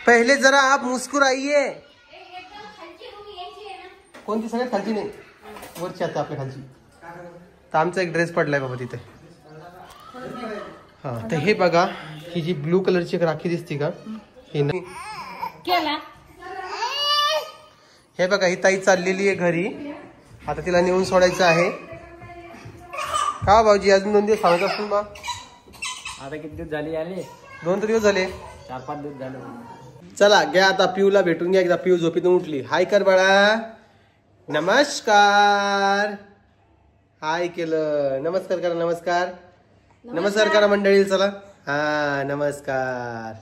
पहले जरा आप मुस्कुराइए. कोणती सगळ्यात खालची नाही, वरची आता आपल्या खालची. तर आमचा एक ड्रेस पडलाय बाबा तिथे. हा तर हे बघा, ही जी ब्लू कलरची राखी दिसते का, ही नाही. हे बघा, ही ताई चाललेली आहे घरी. आता तिला नेऊन सोडायचं आहे. का भाऊजी अजून 2 दिवस सांगत असतील बा. आता किती दिवस झाले आले? 2 दिवस झाले, 4-5 दिवस झाले. चला घ्या आता पिऊला भेटून घ्या एकदा. पिऊ झोपेतून उठली. हाय कर बाळा. नमस्कार. हाय केलं. नमस्कार करा. नमस्कार नमस्कार करा मंडळी. चला हा नमस्कार.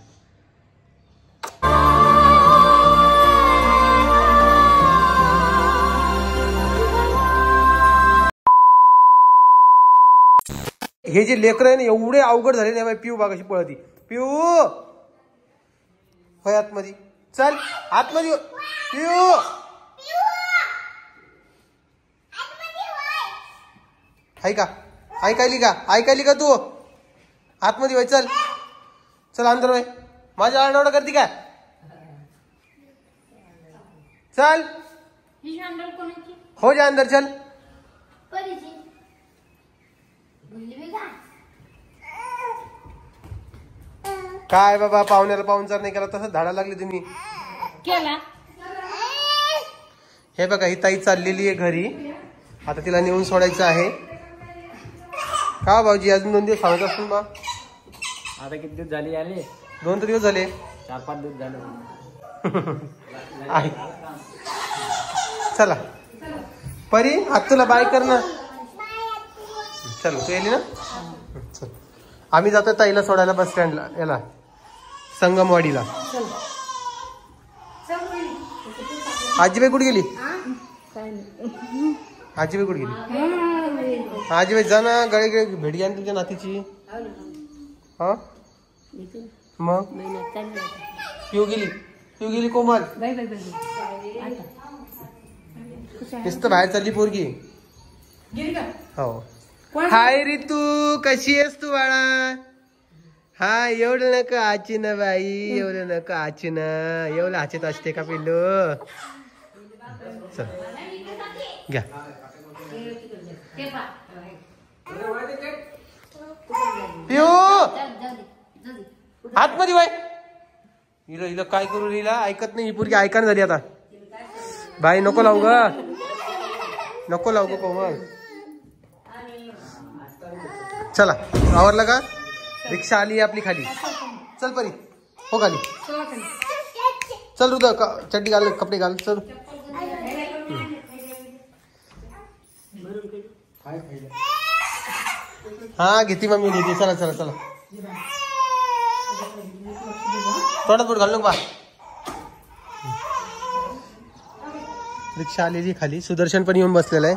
हे जे लेकर आहे ना एवढे अवघड झाले नाही. पिऊ बघा कशी पळती. पिऊ होय आतमध्ये. चल आतमध्ये. पिऊ ऐका, ऐकायली का, ऐकायली का तू. आतमध्ये वय. चल चल अंदर वय. माझ्या आरडाओरडा करते काय. चल हो जा अंदर. चल काय बाबा, पाहुण्याला पाहुणचार नाही केला तसं धाडा लागले तुम्ही. हे बघा, ही ताई चाललेली आहे घरी. आता तिला नेऊन सोडायचं आहे. का भाऊजी अजून 2 दिवस सांगत असतील बा. आता किती दिवस झाले आले? 2 दिवस झाले, 4-5 दिवस झाले. आहे. चला परी, आता तुला बाय कर ना. चल तू येली ना. चल आम्ही जातो ताईला सोडायला बस स्टँडला, याला संगमवाडीला. आजीबाई कुठे गेली. आजीबाई कुठे गेली. आजीबाई जा ना, गळे गळे भेट घ्या तुमच्या नातीची. हा मग पिऊ गेली. पिऊ गेली कोमल. नुसतं बाहेर चालली पोरगी. हो. हाय रितू, कशी आहेस तू बाळा. हा एवढं नका आची ना बाई, एवढं नका आची ना. एवढं आचेत असते का पिल्लू. चल घ्या. पिऊ आतमध्ये बाई. हिला हिला काय करू. हिला ऐकत नाही ही पोरगी. ऐकायला झाली आता. बाई नको लावू ग, नको लावू ग कोमल. चला आवरलं का. रिक्षा आली आपली खाली. चल परी हो खाली. चल रुदा चड्डी घाल, कपडे घाल. चल हा घेती मम्मी घेते. चला चला चला. थोडा थोडं घाल बा. रिक्षा आलेली खाली. सुदर्शन पण येऊन बसलेला आहे.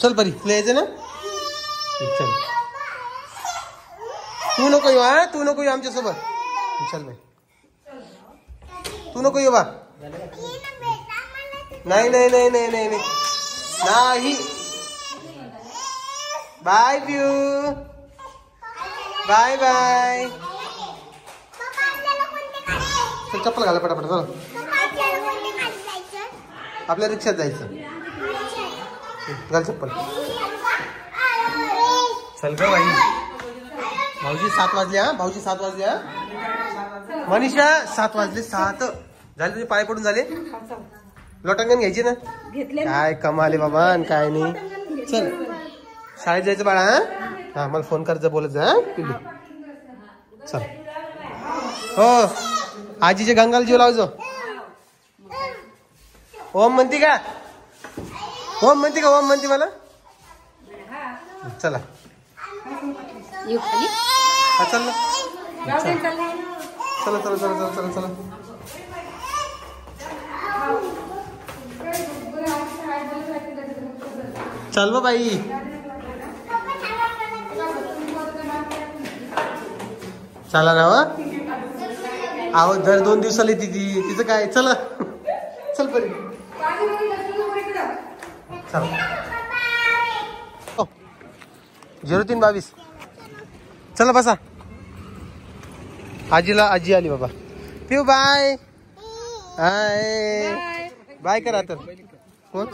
चल परी तुला यायचं ना. चल तू नको येऊ. हा तू नको येऊ आमच्या सोबत. चल बाई तू नको येऊ बा. नाही नाही नाही नाही नाही नाही. बाय पिऊ. Bye bye. चल चप्पल घाला पटापट. चला आपल्या रिक्षात जायचं. घाल चप्पल. चल ग बाई. भाऊजी 7 वाजले. हा भाऊजी 7 वाजले. हा मनीषा 7 वाजले. 7 झाले. तुझे पाय पडून झाले. लोटांगण घ्यायची ना. काय कमाले बाबा काय नाही. चल शाळेत जायचं बाळा. हा मला फोन करायचं बोलत जा. पिल्लू चल. हो आजीचे गंगाल जीव लावजो. ओम म्हणती का. ओम म्हणते का. ओम म्हणते मला. चला हा चल ना. चला चला चला चला चला चला. चल बा बाई. चला ना. आहो दर 2 दिवसाला येते ती. तिचं काय. चला चल परी. चला 0322. चला बसा. आजीला आजी आली बाबा. पिऊ बाय. हाय बाय करा तर. कोण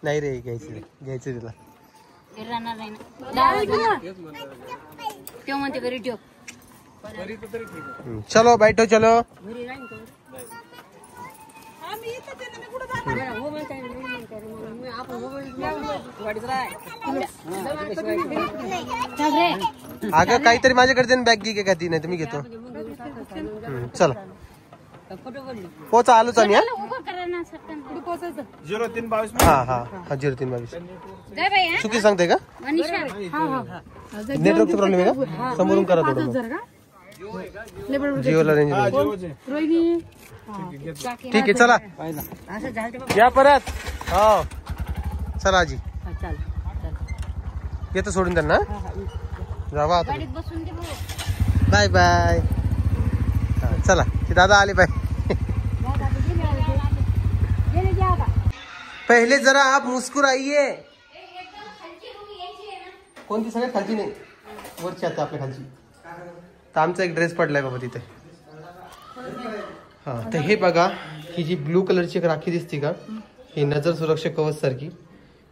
नाही रे घ्यायचं तिला. चलो बैठो चलो. अगं काहीतरी माझ्याकडे बॅग घे का ती नाही तर मी घेतो. चला पोचा आलोच आम्ही. 0322. हा 0322 चुकी सांगते का. नेटवर्कचा प्रॉब्लेम आहे का. समोरून करा थोडं. जिओला रेंज नाही. ठीक आहे चला या परत. हो चला आजी येतो सोडून त्यांना. जावा बाय बाय. चला ते दादा आले बाय. पहले जरा आप मुस्कुराइए. कोणती सगळ्यात खालची नाही वरची आता आपल्या खालची. तर आमचा एक ड्रेस पडलाय बाबा तिथे. हा तर हे बघा ही जी ब्लू कलरची एक राखी दिसते का ही नजर सुरक्षा कवच सारखी.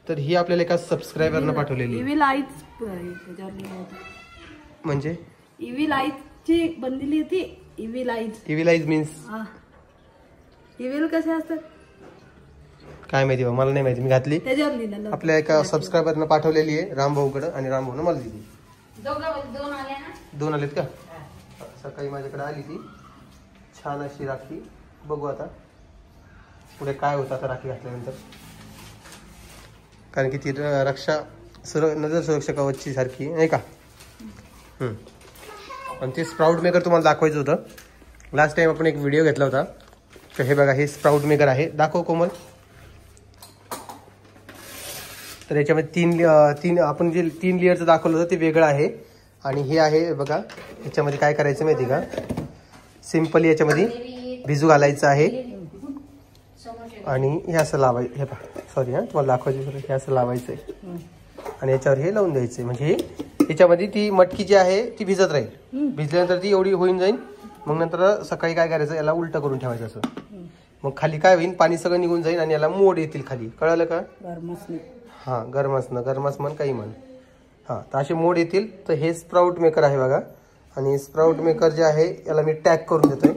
तर ही आपल्याला एका सबस्क्रायबरनं पाठवलेली. म्हणजे इव्हिल आईची बनलेली होती. इव्हिल आईज मीन्स इव्हिल कसे असतात काय माहिती मला नाही माहिती. मी घातली आपल्या एका सबस्क्रायबरनं पाठवलेली आहे रामभाऊकडे आणि रामभाऊनं मला दिली. 2 आलेत का. सकाळी माझ्याकडे आली ती छान अशी राखी. बघू आता पुढे काय होतं आता राखी घातल्यानंतर. कारण की ती रक्षा नजर सुरक्षा कवचची सारखी नाही का. आणि ते स्प्राउट मेकर तुम्हाला दाखवायचं होतं. लास्ट टाइम आपण एक व्हिडिओ घेतला होता. तर हे बघा हे स्प्राउट मेकर आहे. दाखव कोमल. तर याच्यामध्ये तीन आपण जे 3 लेअरचं दाखवलं होतं ते वेगळं आहे. आणि हे आहे बघा याच्यामध्ये काय करायचं माहिती का. सिम्पली याच्यामध्ये भिजू घालायचं आहे आणि हे असं लावायचं. हे पहा सॉरी तुम्हाला दाखवायचं हे असं लावायचं आहे आणि याच्यावर हे लावून द्यायचं आहे. म्हणजे याच्यामध्ये ती मटकी जी आहे ती भिजत राहील. भिजल्यानंतर ती एवढी होऊन जाईल. मग नंतर सकाळी काय करायचं याला उलटं करून ठेवायचं असं. मग खाली काय होईल पाणी सगळं निघून जाईल आणि याला मोड येतील खाली. कळलं का. हा गरमास म्हण काही म्हण. हा तर असे मोड येतील. तर हे स्प्राउट मेकर आहे बघा. आणि स्प्राउट मेकर जे आहे याला मी टॅग करून देतोय.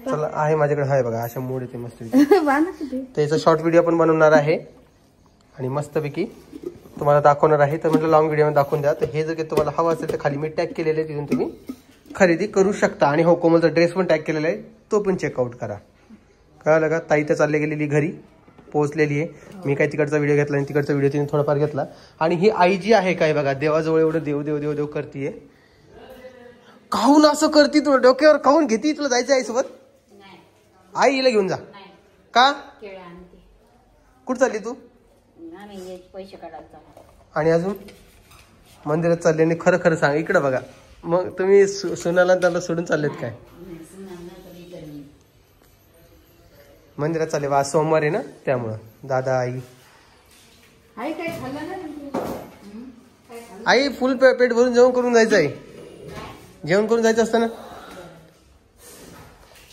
चला आहे माझ्याकडे आहे बघा अशा मोड येते मस्त. तर याचा शॉर्ट व्हिडिओ पण बनवणार आहे आणि मस्तपैकी तुम्हाला दाखवणार आहे. तर म्हटलं लॉंग व्हिडिओ दाखवून द्या. तर हे जर काही तुम्हाला हवं असेल तर खाली मी टॅग केलेलं आहे तिथून तुम्ही खरेदी करू शकता. आणि हो कोमलचा ड्रेस पण टॅग केलेला आहे तो पण चेकआउट करा. कळलं का. ताई तर चालली गेलेली घरी पोहोचलेली आहे. मी काय तिकडचा व्हिडिओ घेतला आणि तिकडचा व्हिडिओ तिने थोडाफार घेतला. आणि ही आई जी आहे काय बघा देवाजवळ एवढं देव देव देव देव करतीये. काहून असं करती तू डोक्यावर काहून घेते. तुला जायचं आई सोबत. आई हिला घेऊन जा का. कुठं चालली तू. आणि अजून मंदिरात चालली. आणि खरं खरं सांग इकडं बघा. मग तुम्ही सुनाला त्याला सोडून चाललेत काय. मंदिरात चालले आज सोमवार आहे ना त्यामुळं. दादा आई फुल पेट भरून जेवण करून जायचं आहे. जेवण करून जायचं असतं ना.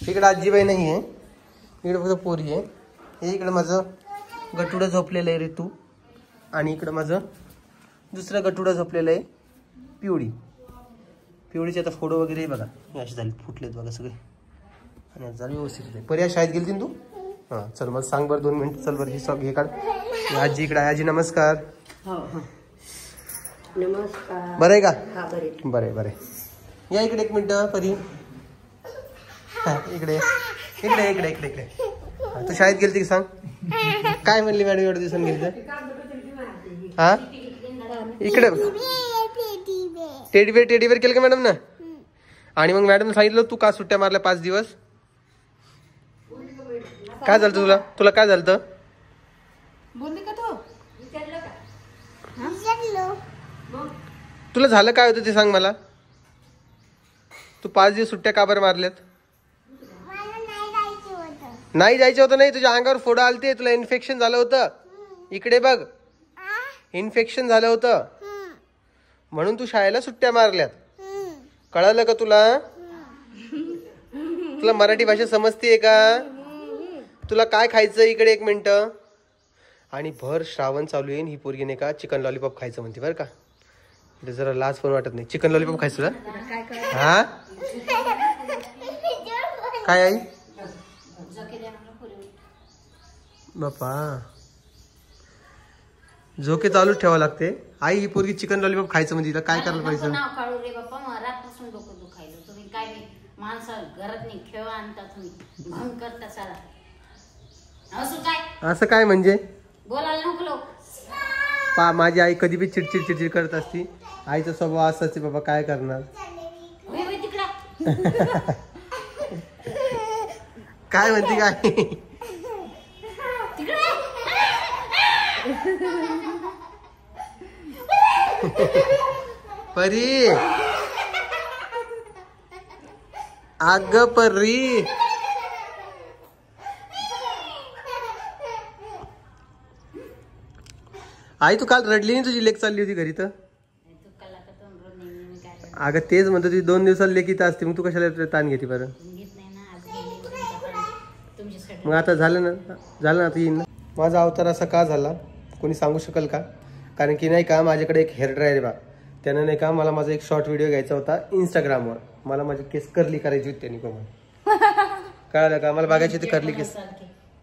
इकडे आजीबाई नाही आहे. इकडे फक्त पोरी आहे. हे इकडे माझं गटुडं झोपलेलं आहे ऋतू. आणि इकडं माझं दुसरं गटुडं झोपलेलं आहे पिवळी. पिवळीचे आता फोटो वगैरे बघा हे असे झाले फुटलेत बघा सगळे. आणि जरा व्यवस्थित आहे. पर्याय शाळेत गेली तू. हां चल मला सांग बरं 2 मिनिट. चल बरं हे सॉक हे काढ. आजी इकडे आहे. आजी नमस्कार. नमस्कार. बरं आहे का. बरं या इकडे 1 मिनिट परी. हा इकडे इकडे इकडे इकडे इकडे. तू शाळेत गेलती की सांग. काय म्हणली मॅडम एवढ्या दिवसांनी गेली तर. हा इकडे टेडीवेअर केलं का मॅडम ना. आणि मग मॅडम सांगितलं तू का सुट्ट्या मारल्या 5 दिवस. काय झालं तुला काय झालं. बोलली का तू. तुला झालं काय होतं ते सांग मला. तू 5 दिवस सुट्ट्या का बरं मारल्यात. नाही जायचं होतं. नाही तुझ्या अंगावर फोडा आलते. तुला इन्फेक्शन झालं होतं. इकडे बघ इन्फेक्शन झालं होतं म्हणून तू शाळेला सुट्ट्या मारल्यात. कळालं का तुला? तुला मराठी भाषा समजतीये का? तुला काय खायचं इकडे? एक मिनिट. आणि भर श्रावण चालू येईन ही पोरगी नाही का चिकन लॉलीपॉप खायचं म्हणते बरं का. जरा लाज पण वाटत नाही. चिकन लॉलीपॉप खायचं तुला? हा काय आई बापा झोके चालूच ठेवा लागते. आई ही पोरगी चिकन लॉलीपॉप खायचं म्हणजे तिला काय करायला पाहिजे? असं काय म्हणजे? पा माझी आई कधी बी चिडचिड चिडचिड करत असती. आईचा स्वभाव असाच आहे बाबा, काय करणार. काय म्हणते काय? परी आग परी आई तू काल रडली नाही? तुझी लेक चालली होती घरी तर. अगं तेच म्हणतो तुझी 2 दिवसाला लेक इथं असते, मग तू कशाला ताण घेते बरं? मग आता झालं ना आता येईन ना. माझा अवतार असा का झाला कोणी सांगू शकेल का? कारण की नाही का माझ्याकडे एक हेअर ड्रायर बा, त्यानं नाही का मला माझा एक शॉर्ट व्हिडिओ घ्यायचा होता इंस्टाग्रामवर. मला माझी केस कर्ली करायची होती त्यांनी. कोमल कळालं का? मला बघायची होती कर्ली केस.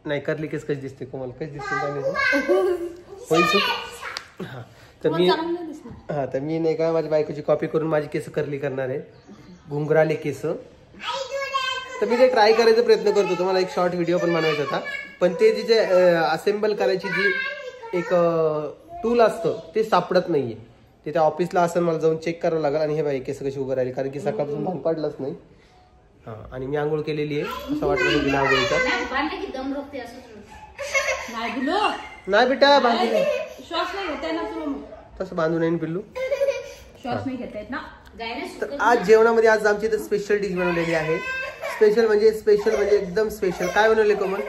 नाही कर्ली केस कशी दिसते कोमल? कशी दिसते हा. तर मी नाही का माझ्या बायकोची कॉपी करून माझी केस कर्ली करणार आहे, घुंगराले केस. तर मी ते ट्राय करायचा प्रयत्न करत होतो. मला एक शॉर्ट व्हिडिओ पण बनवायचा होता, पण ते जे असेंबल करायची जी एक टूल असतं ते सापडत नाहीये. ते त्या ऑफिसला असं मला जाऊन चेक करावं लागेल. आणि हे बाई केस कशी उभं राहिली, कारण की सकाळपासून भान पडलंच नाही. हा आणि मी आंघोळ केलेली आहे असं वाटलं बिना आंघोळीचा. नाही बेटा बांधू तसं बांधून येईन पिल्लू. तर आज जेवणामध्ये आज आमची इथं स्पेशल डिश बनवलेली आहे. स्पेशल म्हणजे एकदम स्पेशल. काय बनवले कोमल?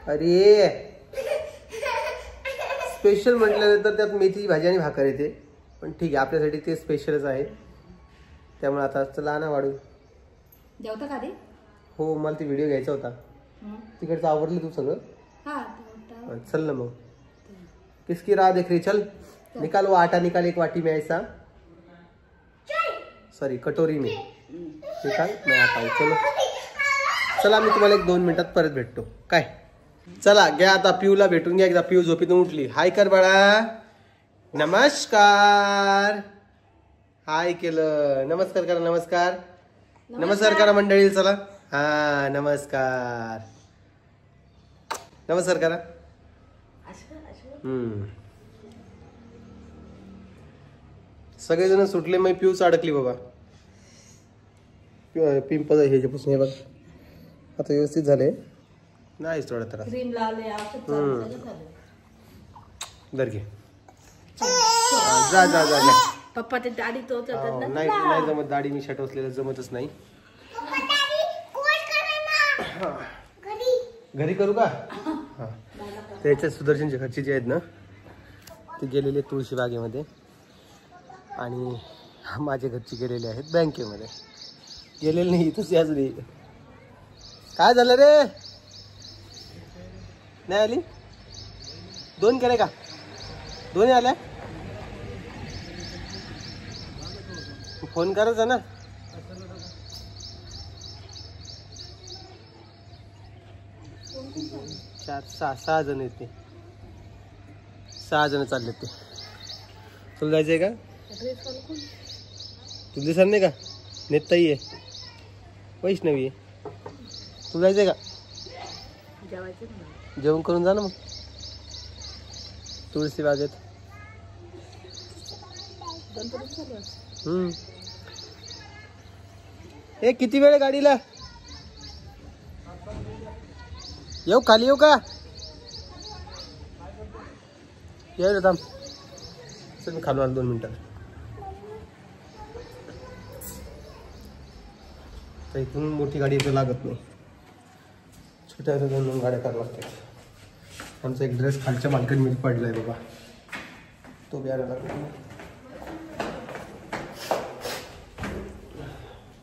अरे स्पेशल म्हटल्यानंतर त्यात मेथीची भाजी आणि भाकर येते, पण ठीक आहे आपल्यासाठी ते स्पेशलच आहे. त्यामुळे आता चला ना वाढू. जेवता का रे? हो मला ते व्हिडिओ घ्यायचा होता. तिकडचं आवडलं तू सगळं? चल ना मग. किसकी राह देख रही? चल निकाल वो आटा निकाल, एक वाटी में ऐसा, सॉरी कटोरी में निकाल, मैं आता हूँ. चलो चला मी तुम्हाला 1-2 मिनिटात परत भेटतो. काय चला घ्या आता पिऊला भेटून घ्या एकदा. पिऊ झोपेतून उठली. हाय कर बाळा. नमस्कार. हाय केलं. नमस्कार करा. नमस्कार करा मंडळी. चला हा नमस्कार करा. सगळेजण सुटले, मग पिऊच अडकली बाबा. पिंपल ह्याच्यापासून हे बघ आता व्यवस्थित झाले. नाहीच थोडा त्रास. दर घे. जा पप्पा ते दाढी तो नाही जमत. दाढी मी शर्ट असलेलं जमतच नाही. घरी करू का? हा त्याच्या सुदर्शनच्या घरचे जे आहेत ना ते गेलेले तुळशी बागेमध्ये आणि माझ्या घरचे गेलेले आहेत बँकेमध्ये. गेलेले नाही इथंच अजून. काय झालं रे? नाही आली? 2 केले का? 2 आल्या? फोन करायचा ना. सहा जण येते. 6 जण चालले ते. तुला जायचंय का? तुला दिसणार नाही का? नेताई आहे, वैष्णवी आहे. तुला जायचंय का? जेवण करून जा ना मग तुळशी बागेत. ए किती वेळ गाडीला? येऊ खाली येऊ का? येऊ थांब. चल मी खालून आलो 2 मिनिटात. इथून मोठी गाडी इथं लागत नाही, छोट्या 2 गाड्या करावं लागतात. आमचा एक ड्रेस खालच्या बाल्कनीमध्ये पडलाय बाबा, तो बी आला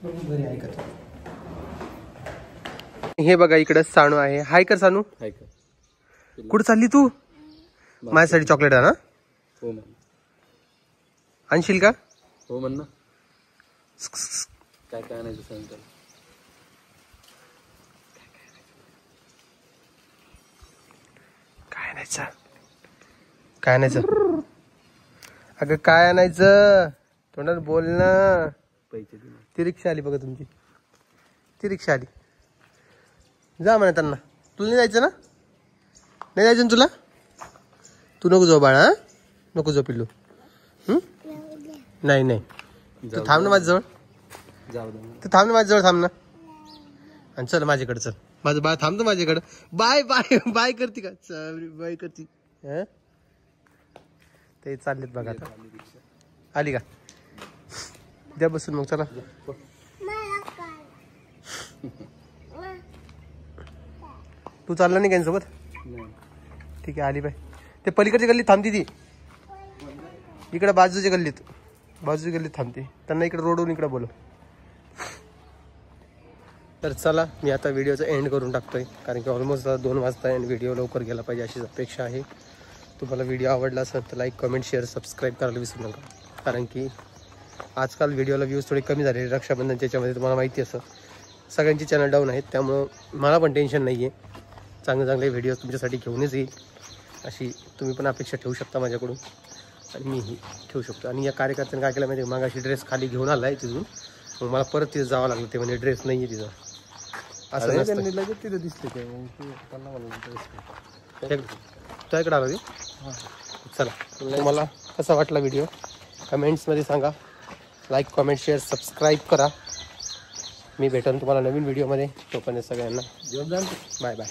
घरी ऐकत. हे बघा इकडं सानू आहे. हाय कर सानू. हाय का? कुठं चालली तू? माझ्यासाठी चॉकलेट आहे ना? हो म्हण. आणशील का? हो म्हण ना. काय काय नाही सांग त्याला. काय आणायचं? काय आणायचं? अगं काय आणायचं? तोंडात बोल ना. पैसे दे. ती रिक्षा आली बघा तुमची, ती रिक्षा आली. जा म्हणा त्यांना. तुला नाही जायचं ना? नाही जायचं ना तुला? तू नको जाऊ बाळा, नको जाऊ पिल्लू. नाही नाही, तू थांब ना माझ्याजवळ. जाऊ दे. तू थांब ना माझ्याजवळ, थांब ना. आणि चल माझ्याकडे, चल. माझं बाळ थांबतो माझ्याकडं. बाय बाय बाय करते का? चल बाय करते. ते चाललेत बघा आता. आली का? द्या बसून मग. चला तू चालला नाही त्यांच्यासोबत? ठीक आहे, आली बाय. ते पलीकडच्या गल्लीत थांबती ती, इकडे बाजूच्या गल्लीत थांबते. त्यांना इकडे रोडवरून इकडे बोलव. तर चला मी आता व्हिडिओचा एंड करून टाकतोय, कारण की ऑलमोस्ट 2 वाजता आणि व्हिडिओ लवकर गेला पाहिजे अशीच अपेक्षा आहे. तुम्हाला व्हिडिओ आवडला असेल तर लाईक, कमेंट, शेअर, सबस्क्राईब करायला विसरू नका. कारण की आजकाल व्हिडिओला व्ह्यूज थोडे कमी झाले रक्षाबंधनच्या याच्यामध्ये. तुम्हाला माहिती असं सगळ्यांची चॅनल डाऊन आहेत, त्यामुळं मला पण टेन्शन नाही आहे. चांगले व्हिडिओ तुमच्यासाठी घेऊनच येईल अशी तुम्ही पण अपेक्षा ठेवू शकता माझ्याकडून, आणि मीही ठेवू शकतो. आणि या कार्यकर्त्याने काय केलं माहिती, मागाशी ड्रेस खाली घेऊन आला आहे तिथून, मग मला परत तिथं जावं लागलं. ते म्हणजे ड्रेस नाही आहे तिथं. असं लगेच तिथं दिसते ते तुझ्याकडे आलं. चला, तुम्हाला कसा वाटला व्हिडिओ कमेंट्समध्ये सांगा. लाईक, कमेंट, शेअर, सबस्क्राईब करा. मी भेटेन तुम्हाला नवीन व्हिडिओमध्ये. तोपर्यंत सगळ्यांना घेऊन जा. Bye bye.